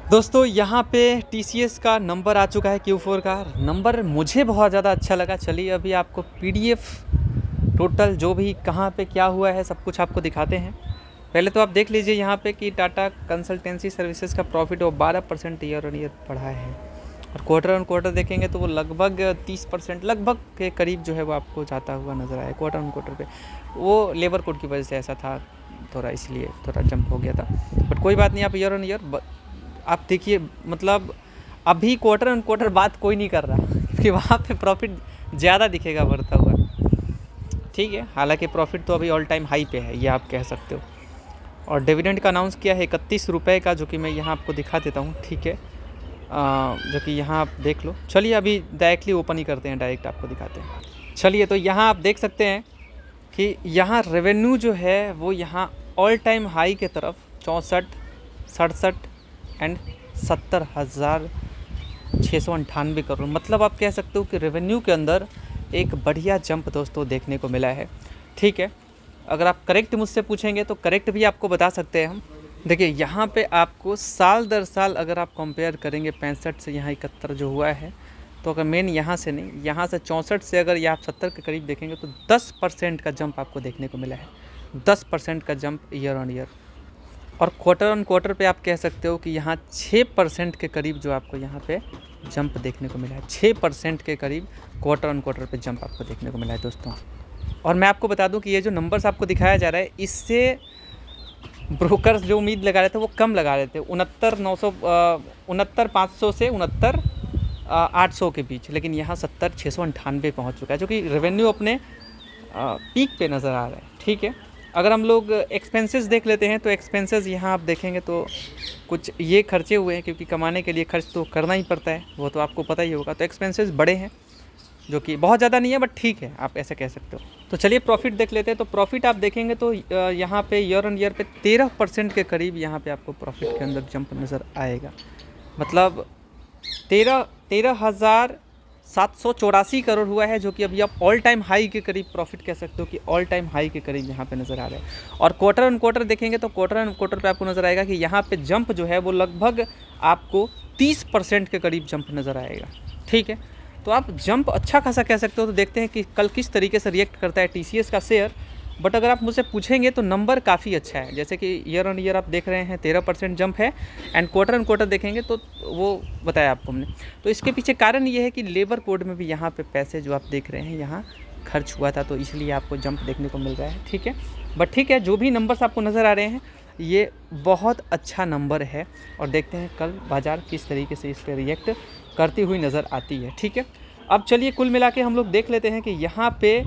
दोस्तों यहाँ पे TCS का नंबर आ चुका है, Q4 का नंबर मुझे बहुत ज़्यादा अच्छा लगा। चलिए अभी आपको PDF टोटल जो भी कहाँ पे क्या हुआ है सब कुछ आपको दिखाते हैं। पहले तो आप देख लीजिए यहाँ पे कि टाटा कंसल्टेंसी सर्विसेज का प्रॉफिट वो 12% ईयर ऑन ईयर बढ़ा है, और क्वार्टर ऑन क्वार्टर देखेंगे तो वो लगभग 30% लगभग के करीब जो है वो आपको जाता हुआ नज़र आया। क्वार्टर ऑन क्वार्टर पे वो लेबर कोड की वजह से ऐसा था, थोड़ा इसलिए थोड़ा जंप हो गया था, बट कोई बात नहीं। आप ईयर ऑन ईयर आप देखिए, मतलब अभी क्वार्टर ऑन क्वार्टर बात कोई नहीं कर रहा क्योंकि वहाँ पे प्रॉफिट ज़्यादा दिखेगा बढ़ता हुआ, ठीक है। हालांकि प्रॉफिट तो अभी ऑल टाइम हाई पे है, ये आप कह सकते हो। और डिविडेंड का अनाउंस किया है 31 रुपये का, जो कि मैं यहाँ आपको दिखा देता हूँ, ठीक है। जो कि यहाँ आप देख लो। चलिए अभी डायरेक्टली ओपन ही करते हैं, डायरेक्ट आपको दिखाते हैं। चलिए तो यहाँ आप देख सकते हैं कि यहाँ रेवेन्यू जो है वो यहाँ ऑल टाइम हाई के तरफ 64, 67 एंड 70,698 करोड़, मतलब आप कह सकते हो कि रेवेन्यू के अंदर एक बढ़िया जंप दोस्तों देखने को मिला है, ठीक है। अगर आप करेक्ट मुझसे पूछेंगे तो करेक्ट भी आपको बता सकते हैं हम। देखिए यहाँ पे आपको साल दर साल अगर आप कंपेयर करेंगे 65 से यहाँ 71 जो हुआ है, तो अगर मेन यहाँ से नहीं, यहाँ से 64 से अगर ये आप 70 के करीब देखेंगे तो 10% का जंप आपको देखने को मिला है, 10% का जंप ईयर ऑन ईयर। और क्वार्टर ऑन क्वार्टर पे आप कह सकते हो कि यहाँ 6% के करीब जो आपको यहाँ पे जंप देखने को मिला है, 6% के करीब क्वार्टर ऑन क्वार्टर पे जंप आपको देखने को मिला है दोस्तों। और मैं आपको बता दूं कि ये जो नंबर्स आपको दिखाया जा रहा है, इससे ब्रोकर्स जो उम्मीद लगा रहे थे वो कम लगा रहे थे, 69,500 से 69,800 के बीच, लेकिन यहाँ 70,698 पहुँच चुका है, जो कि रेवेन्यू अपने पीक पे नज़र आ रहा है, ठीक है। अगर हम लोग एक्सपेंसेस देख लेते हैं तो एक्सपेंसेस यहाँ आप देखेंगे तो कुछ ये खर्चे हुए हैं, क्योंकि कमाने के लिए खर्च तो करना ही पड़ता है, वो तो आपको पता ही होगा। तो एक्सपेंसेस बड़े हैं, जो कि बहुत ज़्यादा नहीं है बट ठीक है, आप ऐसे कह सकते हो। तो चलिए प्रॉफिट देख लेते हैं। तो प्रॉफिट आप देखेंगे तो यहाँ पे ईयर ऑन ईयर पे 13% के करीब यहाँ पे आपको प्रॉफिट के अंदर जंप नज़र आएगा, मतलब 13,784 करोड़ हुआ है, जो कि अभी आप ऑल टाइम हाई के करीब प्रॉफिट कह सकते हो कि ऑल टाइम हाई के करीब यहाँ पे नज़र आ रहा है। और क्वार्टर ऑन क्वार्टर देखेंगे तो क्वार्टर ऑन क्वार्टर पे आपको नज़र आएगा कि यहाँ पे जंप जो है वो लगभग आपको 30% के करीब जंप नज़र आएगा, ठीक है। तो आप जंप अच्छा खासा कह सकते हो। तो देखते हैं कि कल किस तरीके से रिएक्ट करता है TCS का शेयर। बट अगर आप मुझसे पूछेंगे तो नंबर काफ़ी अच्छा है, जैसे कि ईयर ऑन ईयर आप देख रहे हैं 13% जंप है, एंड क्वार्टर ऑन क्वार्टर देखेंगे तो वो बताया आपको हमने। तो इसके पीछे कारण ये है कि लेबर कोड में भी यहाँ पे पैसे जो आप देख रहे हैं यहाँ खर्च हुआ था, तो इसलिए आपको जंप देखने को मिल रहा है, ठीक है। बट ठीक है, जो भी नंबर्स आपको नज़र आ रहे हैं ये बहुत अच्छा नंबर है, और देखते हैं कल बाज़ार किस तरीके से इस पर रिएक्ट करती हुई नज़र आती है, ठीक है। अब चलिए कुल मिला के हम लोग देख लेते हैं कि यहाँ पे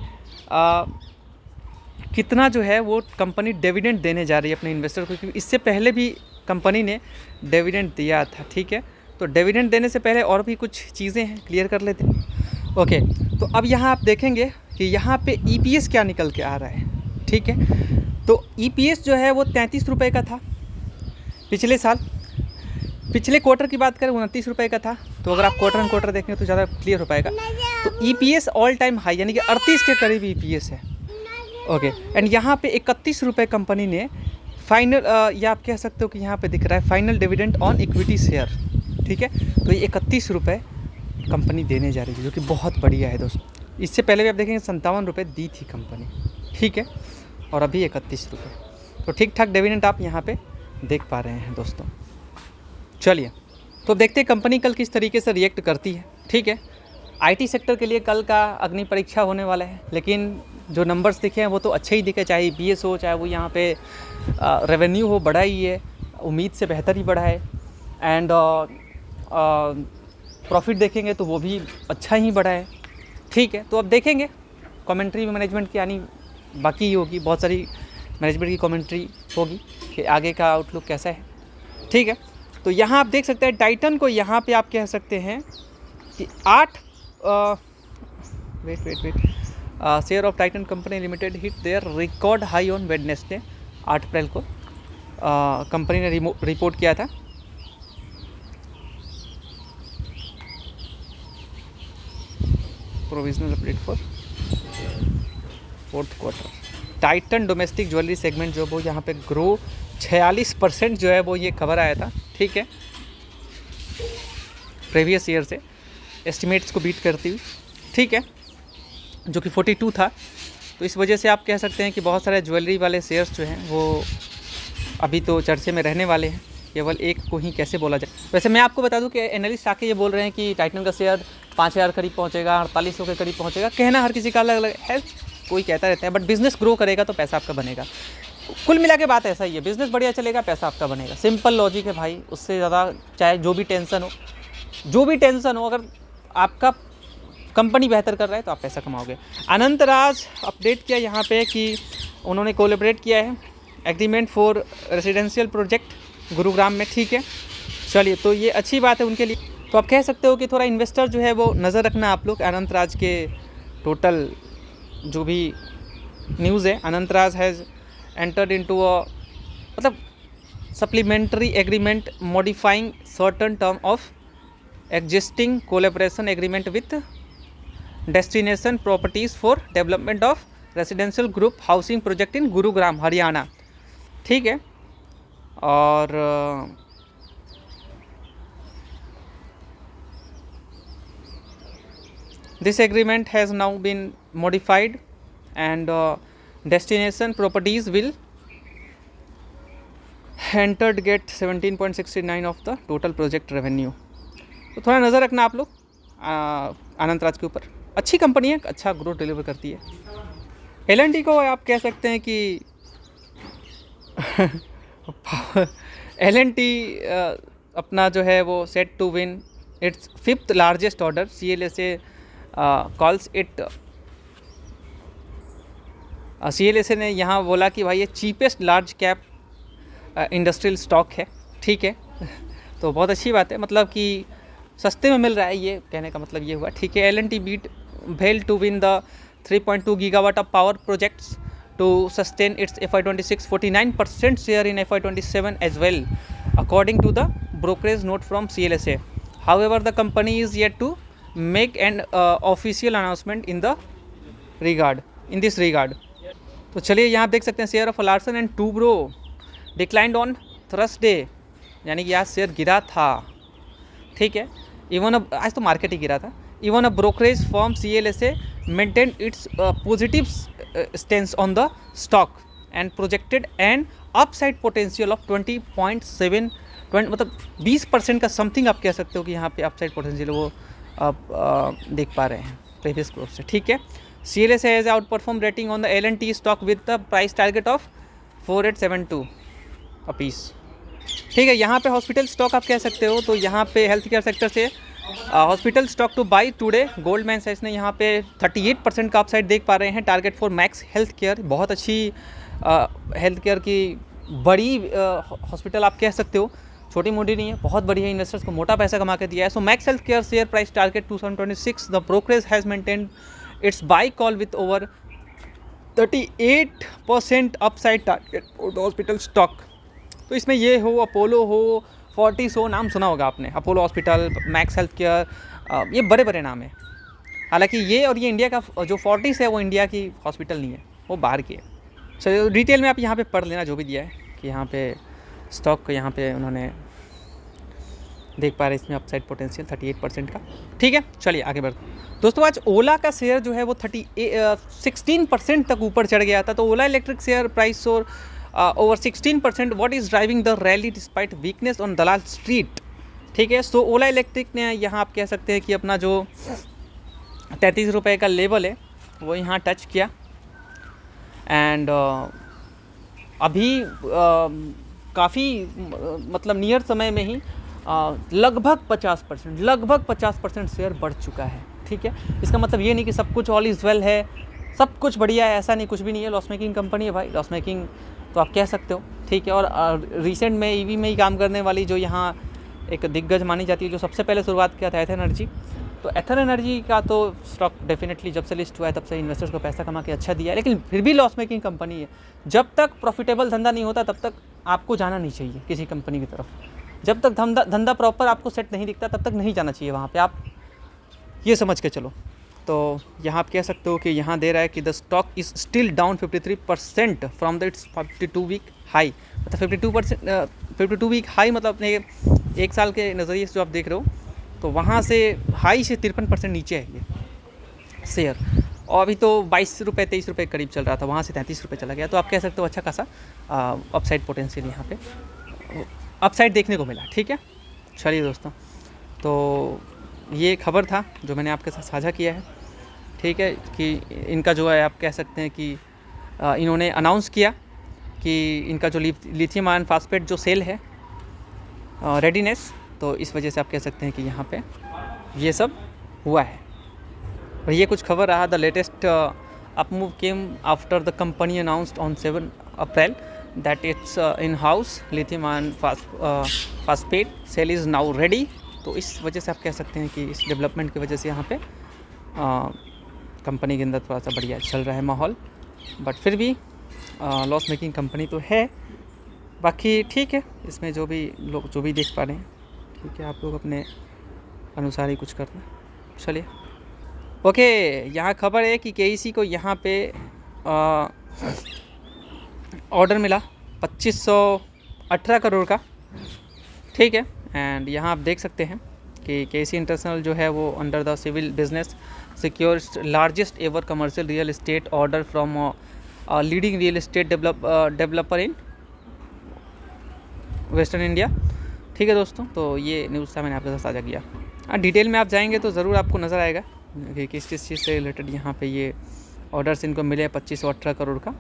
कितना जो है वो कंपनी डिविडेंड देने जा रही है अपने इन्वेस्टर को, क्योंकि इससे पहले भी कंपनी ने डिविडेंड दिया था, ठीक है। तो डिविडेंड देने से पहले और भी कुछ चीज़ें हैं, क्लियर कर लेते हैं। ओके, तो अब यहाँ आप देखेंगे कि यहाँ पे EPS क्या निकल के आ रहा है, ठीक है। तो EPS जो है वो 33 रुपये का था पिछले साल। पिछले क्वार्टर की बात करें 29 रुपये का था। तो अगर आप क्वार्टर ऑन क्वार्टर देखेंगे तो ज़्यादा क्लियर हो पाएगा। तो EPS ऑल टाइम हाई यानी कि 38 के करीब EPS है, ओके। एंड यहाँ पे 31 रुपये कंपनी ने फाइनल, या आप कह सकते हो कि यहाँ पे दिख रहा है final dividend on equity share, ठीक है। तो ये 31 रुपये कंपनी देने जा रही है, जो कि बहुत बढ़िया है दोस्तों। इससे पहले भी आप देखेंगे 57 रुपये दी थी कंपनी, ठीक है, और अभी 31 रुपये। तो ठीक ठाक डिविडेंड आप यहाँ पे देख पा रहे हैं दोस्तों। चलिए तो देखते हैं कंपनी कल किस तरीके से रिएक्ट करती है, ठीक है। IT सेक्टर के लिए कल का अग्नि परीक्षा होने वाला है, लेकिन जो नंबर्स दिखे हैं वो तो अच्छे ही दिखे, चाहे EPS हो, चाहे वो यहाँ पे रेवेन्यू हो, बढ़ा ही है, उम्मीद से बेहतर ही बढ़ा है। एंड प्रॉफिट देखेंगे तो वो भी अच्छा ही बढ़ा है, ठीक है। तो अब देखेंगे कमेंट्री में मैनेजमेंट की आनी बाकी ही होगी, बहुत सारी मैनेजमेंट की कमेंट्री होगी कि आगे का आउटलुक कैसा है, ठीक है। तो यहाँ आप देख सकते हैं टाइटन को, यहाँ पे आप कह सकते हैं कि 8 share of Titan company limited hit their record high on Wednesday, 8 अप्रैल को कंपनी ने रिपोर्ट किया था। Provisional update for fourth quarter. Titan domestic jewellery segment जो वो यहाँ पे ग्रो 46% जो है वो ये खबर आया था, ठीक है। प्रीवियस ईयर से एस्टिमेट्स को बीट करती हुई, ठीक है, जो कि 42 था। तो इस वजह से आप कह सकते हैं कि बहुत सारे ज्वेलरी वाले शेयर्स जो हैं वो अभी तो चर्चे में रहने वाले हैं, केवल एक को ही कैसे बोला जाए। वैसे मैं आपको बता दूं कि एनालिस्ट आके ये बोल रहे हैं कि टाइटन का शेयर 5000 करीब पहुंचेगा, 4800 के करीब पहुंचेगा। कहना हर किसी का अलग अलग है, कोई कहता रहता है, बट बिजनेस ग्रो करेगा तो पैसा आपका बनेगा। कुल मिला के बात ऐसा ही है, बिजनेस बढ़िया चलेगा पैसा आपका बनेगा, सिंपल लॉजिक है भाई। उससे ज़्यादा चाहे जो भी टेंशन हो, अगर आपका कंपनी बेहतर कर रहा है तो आप पैसा कमाओगे। अनंत राज अपडेट किया यहाँ पे कि उन्होंने कोलैबोरेट किया है agreement for residential project Gurugram में, ठीक है। चलिए, तो ये अच्छी बात है उनके लिए। तो आप कह सकते हो कि थोड़ा इन्वेस्टर जो है वो नज़र रखना आप लोग अनंत राज के टोटल जो भी न्यूज़ है। Anant Raj has entered into a मतलब supplementary agreement modifying certain term of existing collaboration agreement with destination properties for development of residential group housing project in Gurugram Haryana, ठीक है। और this agreement has now been modified and destination properties will entered get 17.69 of the total project revenue. तो थोड़ा नज़र रखना आप लोग अनंत राज के ऊपर। अच्छी कंपनी है, अच्छा ग्रोथ डिलीवर करती है। L&T को आप कह सकते हैं कि L&T अपना जो है वो set to win its 5th largest order. CLSA calls it, CLSA ने यहाँ बोला कि भाई ये cheapest large cap industrial stock है, ठीक है। तो बहुत अच्छी बात है, मतलब कि सस्ते में मिल रहा है, ये कहने का मतलब ये हुआ, ठीक है। L&T beat BHEL to win the 3.2 gigawatt of power projects to sustain its FY26 49% share in FY27 as well, according to the brokerage note from CLSA. However, the company is yet to make an official announcement in this regard. तो चलिए यहाँ देख सकते हैं share of Larsen and Toubro declined on Thursday, यानी कि आज share गिरा था, ठीक है। आज तो मार्केट ही गिरा था। Even a brokerage firm CLSA maintained its positive stance on the stock and projected an upside potential of 20.7 मतलब 20% का समथिंग आप कह सकते हो कि यहाँ पे अपसाइड पोटेंशियल वो आप देख पा रहे हैं प्रीवियस ग्रोथ से, ठीक है। CLSA has out perform rating on the L&T stock with the price target of 4872 अपीस, ठीक है। यहाँ पे हॉस्पिटल स्टॉक आप कह सकते हो, तो यहाँ पे हेल्थ केयर सेक्टर से hospital stock to buy today Goldman सैक्स ने यहाँ पे 38% का अपसाइड देख पा रहे हैं। Target for max Health care, बहुत अच्छी हेल्थ केयर की बड़ी हॉस्पिटल आप कह सकते हो, छोटी मोटी नहीं है, बहुत बड़ी है, इन्वेस्टर्स को मोटा पैसा कमा के दिया है। So Max Health Care share price target 2026। The brokerage has maintained its buy call with over 38% upside target for the hospital stock. तो इसमें ये हो, अपोलो हो, फोर्टिस हो, नाम सुना होगा आपने, Apollo hospital, max Health care, ये बड़े बड़े नाम हैं। हालांकि ये और ये इंडिया का जो फोर्टिस है वो इंडिया की हॉस्पिटल नहीं है, वो बाहर की है। चलिए डिटेल में आप यहाँ पे पढ़ लेना जो भी दिया है कि यहाँ पे स्टॉक यहाँ पे उन्होंने देख पा रहे हैं इसमें अपसाइड पोटेंशियल 38% का, ठीक है। चलिए आगे बढ़ते दोस्तों। आज ओला का शेयर जो है वो 16% तक ऊपर चढ़ गया था। तो ओला इलेक्ट्रिक शेयर प्राइस और over 16%। what is driving the rally despite weakness on Dalal street, ठीक है। सो ओला इलेक्ट्रिक ने यहाँ आप कह सकते हैं कि अपना जो 33 रुपये का लेवल है वो यहाँ टच किया एंड अभी काफ़ी मतलब नियर समय में ही लगभग 50% शेयर बढ़ चुका है, ठीक है। इसका मतलब ये नहीं कि सब कुछ ऑल इज़ वेल है, सब कुछ बढ़िया है, ऐसा नहीं, कुछ भी नहीं है। लॉस मेकिंग कंपनी है भाई, लॉस मेकिंग तो आप कह सकते हो, ठीक है। और रिसेंट में ईवी में ही काम करने वाली जो यहाँ एक दिग्गज मानी जाती है, जो सबसे पहले शुरुआत किया था एथर एनर्जी, तो एथर एनर्जी का तो स्टॉक डेफिनेटली जब से लिस्ट हुआ है तब से इन्वेस्टर्स को पैसा कमा के अच्छा दिया है, लेकिन फिर भी लॉस मेकिंग कंपनी है। जब तक प्रॉफिटेबल धंधा नहीं होता तब तक आपको जाना नहीं चाहिए किसी कंपनी की तरफ। जब तक धंधा प्रॉपर आपको सेट नहीं दिखता तब तक नहीं जाना चाहिए वहाँ पे, आप ये समझ के चलो। तो यहाँ आप कह सकते हो कि यहाँ दे रहा है कि the stock is still down 53% from the its 52 week high. मतलब 52 वीक हाई मतलब अपने एक साल के नज़रिए से जो आप देख रहे हो तो वहाँ से हाई से 53% नीचे है ये शेयर, और अभी तो 22 रुपये 23 रुपये करीब चल रहा था, वहाँ से 33 रुपये चला गया। तो आप कह सकते हो अच्छा खासा अपसाइड पोटेंशियल यहाँ पे अपसाइड देखने को मिला। ठीक है, चलिए दोस्तों, तो ये खबर था जो मैंने आपके साथ साझा किया है। ठीक है, कि इनका जो है आप कह सकते हैं कि इन्होंने अनाउंस किया कि इनका जो लिथियम आयन फास्फेट जो सेल है रेडीनेस, तो इस वजह से आप कह सकते हैं कि यहाँ पे ये सब हुआ है। और ये कुछ खबर रहा, the latest upmove came after the company announced on 7 April that it's in house lithium ion phosphate cell is now ready. तो इस वजह से आप कह सकते हैं कि इस डेवलपमेंट की वजह से यहाँ पे कंपनी के अंदर थोड़ा सा बढ़िया चल रहा है माहौल, बट फिर भी लॉस मेकिंग कंपनी तो है। बाकी ठीक है, इसमें जो भी लोग जो भी देख पा रहे हैं, ठीक है, आप लोग अपने अनुसार ही कुछ करना। चलिए, ओके, यहाँ खबर है कि केईसी को यहाँ पे ऑर्डर मिला 2518 करोड़ का। ठीक है, एंड यहाँ आप देख सकते हैं कि केईसी इंटरनेशनल जो है वो under the civil business secures largest ever commercial real estate order from leading real estate developer in western India. ठीक है दोस्तों, तो ये न्यूज़ था, मैंने आपके साथ साझा किया। डिटेल में आप जाएंगे तो ज़रूर आपको नज़र आएगा कि किस किस चीज़ से रिलेटेड यहाँ पे ये ऑर्डर्स इनको मिले 2518 करोड़ का।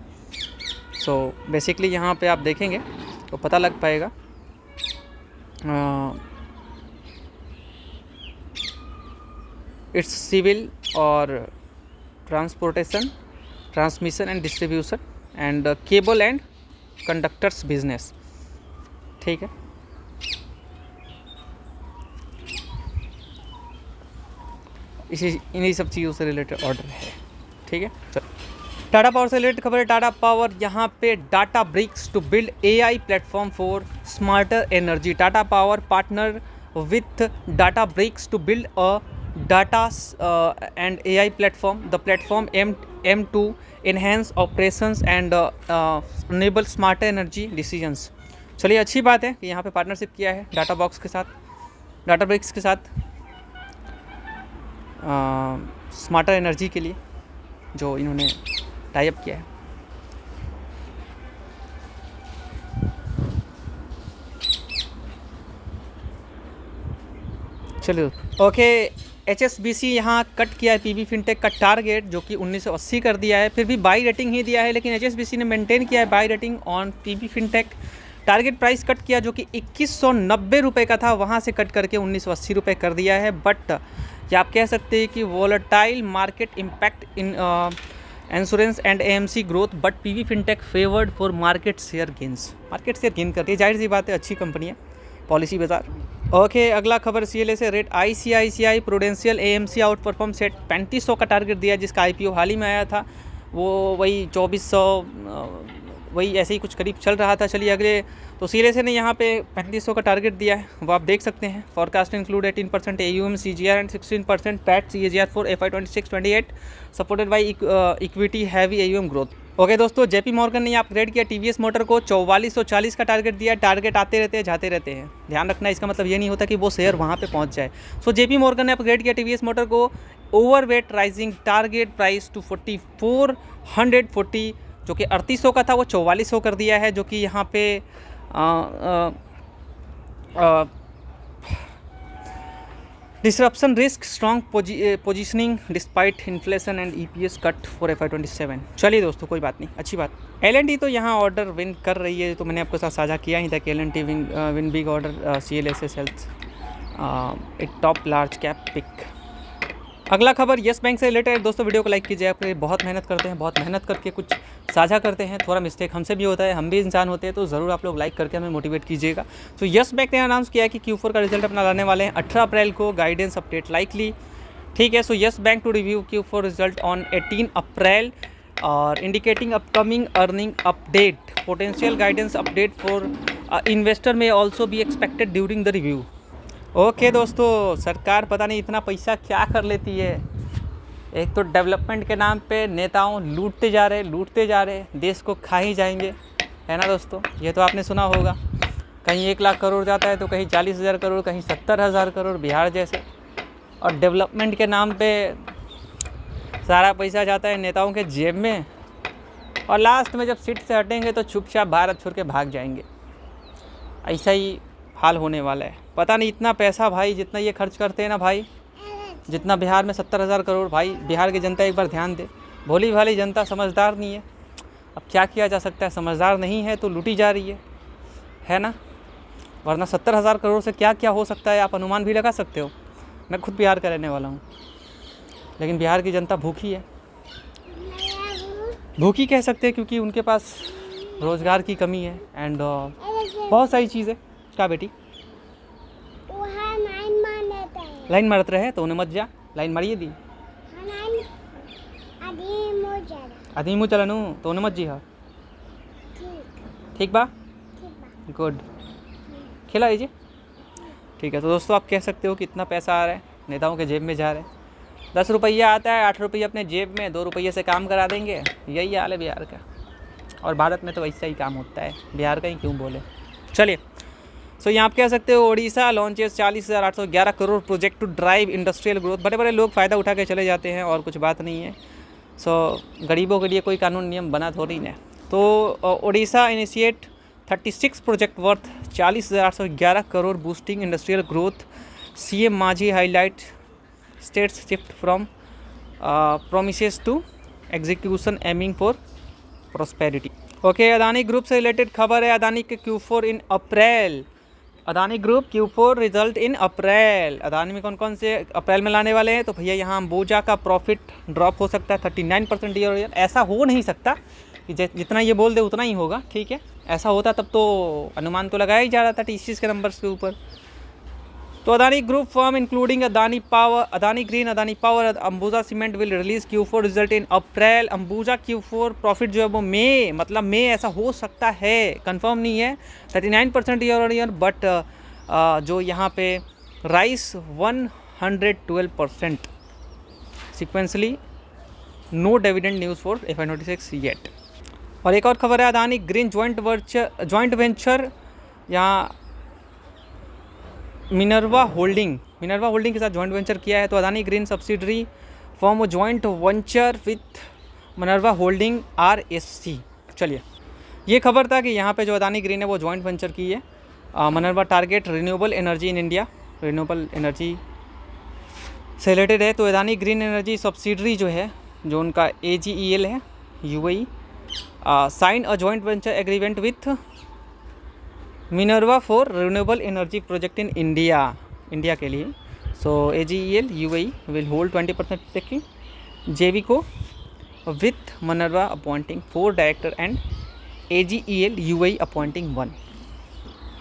सो बेसिकली यहाँ पे आप देखेंगे तो पता लग पाएगा इट्स सिविल और transportation, transmission and distribution and cable and conductors business. ठीक है, इन्हीं सब चीज़ों से रिलेटेड ऑर्डर है। ठीक है, चलो, टाटा पावर से रिलेटेड खबर है। टाटा पावर यहाँ पे Databricks to build AI platform for smarter energy. Tata Power partner with Databricks to build a data and AI platform. The platform aim to enhance operations and enable smarter energy decisions. चलिए, अच्छी बात है कि यहाँ पे partnership किया है data box के साथ, डाटा ब्रिक्स के साथ स्मार्टर एनर्जी के लिए जो इन्होंने टाई अप किया है। चलिए, ओके, HSBC यहाँ कट किया है पीबी फिनटेक का टारगेट जो कि 1980 कर दिया है। फिर भी बाई रेटिंग ही दिया है, लेकिन HSBC ने मेंटेन किया है buy rating on PB Fintech. Target price cut किया जो कि 2190 रुपये का था, वहाँ से कट करके 1980 रुपये कर दिया है। बट ये आप कह सकते हैं कि volatile market impact in insurance and AMC growth, but PB Fintech favoured for market share gains. Market share gain करती है, जाहिर सी बात है, अच्छी कंपनी है, पॉलिसी बाजार। ओके, अगला खबर CLA से rate ICICI prudential AMC out perform set 3500 का टारगेट दिया, जिसका IPO हाल ही में आया था, वो वही 2400 वही ऐसे ही कुछ करीब चल रहा था। चलिए अगले, तो CLA ने यहाँ पे 3500 का टारगेट दिया है, वो आप देख सकते हैं। Forecast include 18% AUM CGR and 16% PAT CAGR for FY 26-28 supported by equity heavy AUM growth. Okay दोस्तों, JP मॉर्गन ने अपग्रेड किया TVS मोटर को, 4440 का टारगेट दिया। टारगेट आते रहते हैं, जाते रहते हैं, ध्यान रखना, इसका मतलब ये नहीं होता कि वो शेयर वहाँ पे पहुँच जाए। सो JP मॉर्गन ने अपग्रेड किया TVS मोटर को, overweight raising target price to 4440, जो कि 3800 का था, वो 4400 कर दिया है, जो कि यहाँ पे disruption risk strong positioning despite inflation and EPS cut for FY 27। चलिए दोस्तों, कोई बात नहीं, अच्छी बात। L&T तो यहाँ ऑर्डर विन कर रही है, तो मैंने आपके साथ साझा किया ही था कि L&T win big order CLA से सेल्स एक टॉप लार्ज कैप पिक। अगला खबर येस बैंक से रिलेटेड है। दोस्तों वीडियो को लाइक कीजिए, आप बहुत मेहनत करते हैं, बहुत मेहनत करके कुछ साझा करते हैं, थोड़ा मिस्टेक हमसे भी होता है, हम भी इंसान होते हैं, तो ज़रूर आप लोग लाइक करके हमें मोटिवेट कीजिएगा। तो येस बैंक ने अनाउंस किया है कि Q4 का रिजल्ट अपना लाने वाले हैं 18 अप्रैल को, गाइडेंस अपडेट लाइकली। ठीक है, so Yes Bank to review Q4 result on 18 April और indicating upcoming earning update, potential guidance update for investor में also be expected during the review. Okay दोस्तों, सरकार पता नहीं इतना पैसा क्या कर लेती है। एक तो डेवलपमेंट के नाम पे नेताओं लूटते जा रहे, देश को खा ही जाएंगे, है ना दोस्तों। ये तो आपने सुना होगा, कहीं 1 लाख करोड़ जाता है तो कहीं 40,000 करोड़, कहीं 70,000 करोड़ बिहार जैसे। और डेवलपमेंट के नाम पे सारा पैसा जाता है नेताओं के जेब में, और लास्ट में जब सीट से हटेंगे तो चुपचाप भारत छोड़ के भाग जाएंगे। ऐसा ही हाल होने वाला है। पता नहीं इतना पैसा भाई जितना ये खर्च करते हैं ना भाई, जितना बिहार में 70,000 करोड़, भाई बिहार की जनता एक बार ध्यान दे। भोली भाली जनता समझदार नहीं है, अब क्या किया जा सकता है। समझदार नहीं है तो लूटी जा रही है ना। वरना 70,000 करोड़ से क्या क्या हो सकता है आप अनुमान भी लगा सकते हो। मैं खुद बिहार का रहने वाला हूँ, लेकिन बिहार की जनता भूखी है। भूखी कह सकते हैं क्योंकि उनके पास रोज़गार की कमी है एंड बहुत सारी चीज़ें। क्या बेटी लाइन मारत रहे तो उन्हें मत जा, लाइन मारिए दी आदमी मुँह चलनू तो उन्हें मत जी। हाँ ठीक बा, गुड, खिला लीजिए। ठीक है, तो दोस्तों आप कह सकते हो कि इतना पैसा आ रहा है नेताओं के जेब में जा रहा है। 10 रुपया आता है, 8 रुपये अपने जेब में, 2 रुपये से काम करा देंगे। यही हाल है बिहार का, और भारत में तो वैसा ही काम होता है, बिहार का ही क्यों बोले। चलिए, सो यहाँ आप कह सकते हो Odisha launches 40,811 crore project to drive industrial growth. बड़े बड़े लोग फ़ायदा उठा के चले जाते हैं और कुछ बात नहीं है। सो गरीबों के लिए कोई कानून नियम बना थोड़ी ना। तो Odisha initiate 36 project worth 40,811 crore boosting industrial growth. CM Majhi highlight states shift from promises to execution aiming for prosperity. Okay, Adani group से रिलेटेड खबर है। अदानी के Q4 in April, Adani group Q4 result in April. Adani में कौन कौन से अप्रैल में लाने वाले हैं? तो भैया यहाँ अंबुजा का प्रॉफिट ड्रॉप हो सकता है 39% ईयर। ऐसा हो नहीं सकता कि जितना ये बोल दे उतना ही होगा, ठीक है। ऐसा होता तब तो अनुमान तो लगाया ही जा रहा था टीसीएस के नंबर्स के ऊपर। तो Adani group firm including Adani power, Adani green, Adani power, Ambuja cement will release Q4 result in April. Ambuja Q4 profit जो है वो मई, मतलब मई ऐसा हो सकता है, कंफर्म नहीं है। 39% ईयर ऑन ईयर, बट जो यहाँ पे rise 112% sequentially. No dividend news for FY26 yet. और एक और खबर है, अदानी ग्रीन जॉइंट वेंचर यहाँ मिनर्वा होल्डिंग के साथ जॉइंट वेंचर किया है। तो Adani Green subsidiary form joint venture with Minerva Holding RSC। चलिए, ये खबर था कि यहाँ पे जो अदानी ग्रीन है वो जॉइंट वेंचर की है। Minerva target renewable energy in India, renewable energy से रिलेटेड है। तो अदानी ग्रीन एनर्जी सब्सिडरी जो है, जो उनका AGEL है UAE, sign a joint venture agreement with Minerva for renewable energy project in India के लिए। So AGEL UAE will hold 20% stake in JV को with Minerva appointing 4 director and AGEL UAE appointing 1।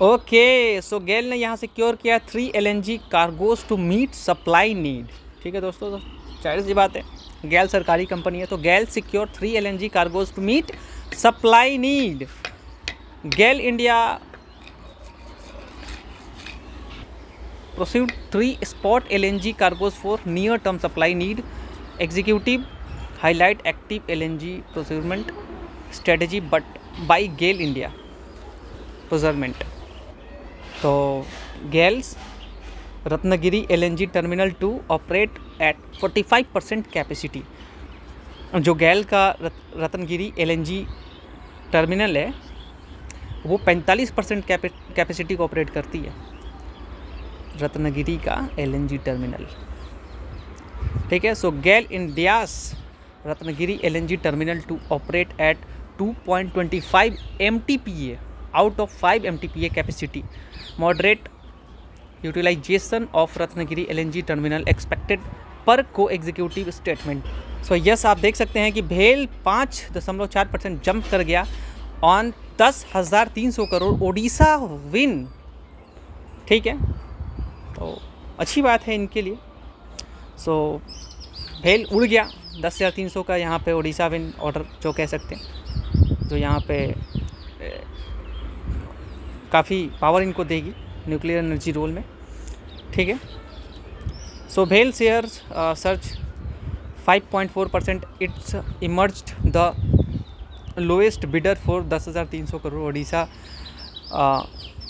Okay, so GAIL ने यहाँ secure किया 3 LNG cargoes to meet supply need. ठीक है दोस्तों, तो जाहिर सी बात है, गैल सरकारी कंपनी है, तो GAIL secure 3 LNG cargoes to meet supply need. GAIL India proceed 3 spot LNG cargoes for near term supply need. Executive highlight active LNG procurement strategy but by GAIL India procurement। तो GAIL's Ratnagiri LNG terminal 2 operate at 45% capacity. जो गैल का Ratnagiri LNG terminal है वो 45% capacity को operate करती है, रत्नागिरी का LNG टर्मिनल। ठीक है, so GAIL India's Ratnagiri LNG terminal to operate at 2.25 MTPA out of 5 MTPA capacity. Moderate utilisation of Ratnagiri LNG terminal expected पर को एग्जीक्यूटिव स्टेटमेंट। सो यस, आप देख सकते हैं कि भेल 5.4% जंप कर गया ऑन 10,300 करोड़ ओडिशा विन। ठीक है, तो अच्छी बात है इनके लिए। सो भेल उड़ गया 10,300 का यहाँ पे ओडिशा विन ऑर्डर जो कह सकते हैं, जो यहाँ पे काफ़ी पावर इनको देगी न्यूक्लियर एनर्जी रोल में। ठीक है, सो भेल shares surge 5.4%। Its emerged the lowest bidder for 10,300 crore Odisha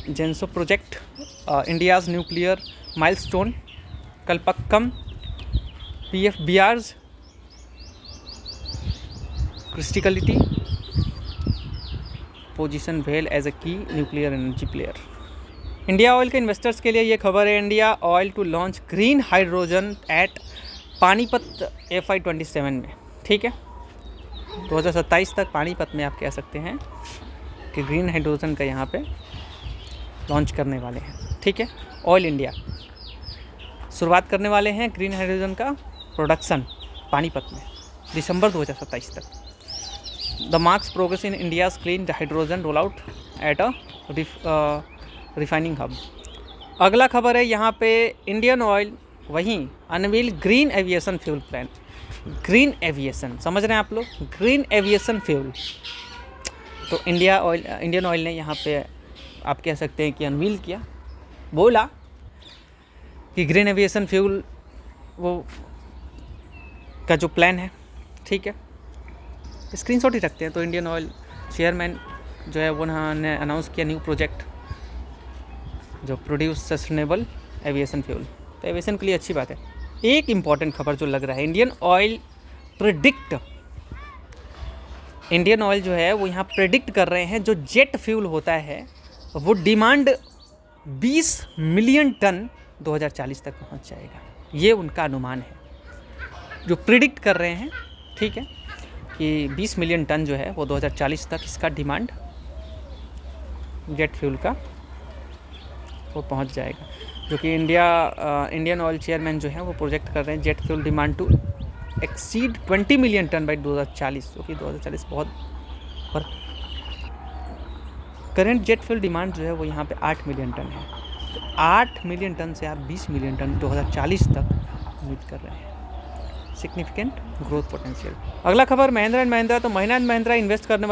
Genco project, India's nuclear milestone, Kalpakkam, PFBR's criticality, position well as a key nuclear energy player. India Oil के इन्वेस्टर्स के लिए ये खबर है, India Oil to launch green hydrogen at Panipat FY27 में। ठीक है, 2027 तक पानीपत में आप कह सकते हैं कि ग्रीन हाइड्रोजन का यहाँ पे लॉन्च करने वाले हैं। ठीक है, ऑयल इंडिया शुरुआत करने वाले हैं ग्रीन हाइड्रोजन का प्रोडक्शन पानीपत में दिसंबर 2027 तक। The marks progress in India's clean hydrogen roll out at a refining hub. अगला खबर है यहाँ पे, इंडियन ऑयल वहीं unveil green aviation fuel plan. Green aviation समझ रहे हैं आप लोग, ग्रीन एविएशन फ्यूल। तो इंडियन ऑयल ने यहाँ पे आप कह सकते हैं कि अनवील किया, बोला कि ग्रीन एविएशन फ्यूल वो का जो प्लान है, ठीक है, स्क्रीनशॉट ही रखते हैं। तो इंडियन ऑयल चेयरमैन जो है वो उन्होंने अनाउंस किया न्यू प्रोजेक्ट जो प्रोड्यूस सस्टेनेबल एविएशन फ्यूल। तो एविएशन के लिए अच्छी बात है। एक इम्पॉर्टेंट खबर जो लग रहा है, इंडियन ऑयल जो है वो यहाँ प्रेडिक्ट कर रहे हैं जो जेट फ्यूल होता है वो डिमांड 20 मिलियन टन 2040 तक पहुँच जाएगा। ये उनका अनुमान है जो प्रिडिक्ट कर रहे हैं, ठीक है, कि 20 मिलियन टन जो है वो 2040 तक इसका डिमांड जेट फ्यूल का वो पहुंच जाएगा। जो कि इंडियन ऑयल चेयरमैन जो है वो प्रोजेक्ट कर रहे हैं jet fuel demand to exceed 20 million tonne by 2040, जो कि 2040 बहुत पर करेंट जेट फ्यूल डिमांड जो है वो यहाँ पे 8 मिलियन टन है। तो 8 मिलियन टन से आप 20 मिलियन टन 2040 तक उम्मीद कर रहे हैं। Significant growth potential. अगला खबर, महिंद्रा एंड महिंद्रा। तो महिंद्रा एंड महिंद्रा इन्वेस्ट करने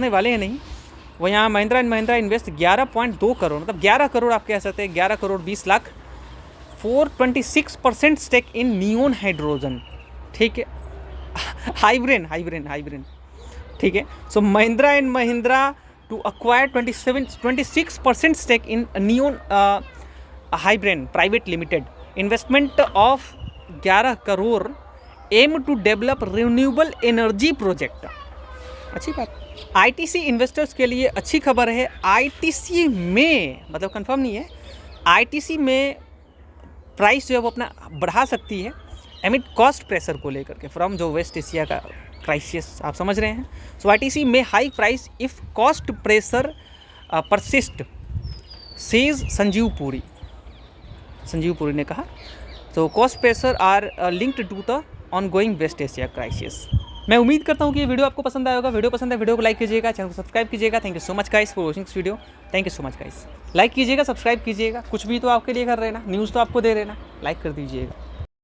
वाले हैं नहीं, वो यहाँ महिंद्रा एंड महिंद्रा इन्वेस्ट 11.2 करोड़, मतलब 11 करोड़ आप कह सकते हैं, 11 crore 20 lakh 426% stake in Neon hydrogen. ठीक है, हाइब्रिन, ठीक है। So Mahindra and Mahindra to acquire 26% stake in Neon hybrid private limited, investment of 11 crore, aim to develop renewable energy project. अच्छी बात। आईटीसी इन्वेस्टर्स के लिए अच्छी खबर है, आईटीसी में मतलब कंफर्म नहीं है, आईटीसी में प्राइस जो है वो अपना बढ़ा सकती है एमिड कॉस्ट प्रेशर को लेकर के, फ्रॉम जो वेस्ट एशिया का क्राइसिस आप समझ रहे हैं। सो आईटीसी में high price if cost pressure persist, says Sanjiv Puri ने कहा। तो cost pressure are linked to the ongoing West Asia crisis. मैं उम्मीद करता हूँ कि ये वीडियो आपको पसंद आया होगा। वीडियो पसंद है, वीडियो को लाइक कीजिएगा, चैनल को सब्सक्राइब कीजिएगा। Thank you so much guys for watching this video. Thank you so much guys. Like कीजिएगा, सब्सक्राइब कीजिएगा, कुछ भी तो आपके लिए कर रहे ना, न्यूज़ तो आपको दे रहे ना, लाइक कर दीजिएगा।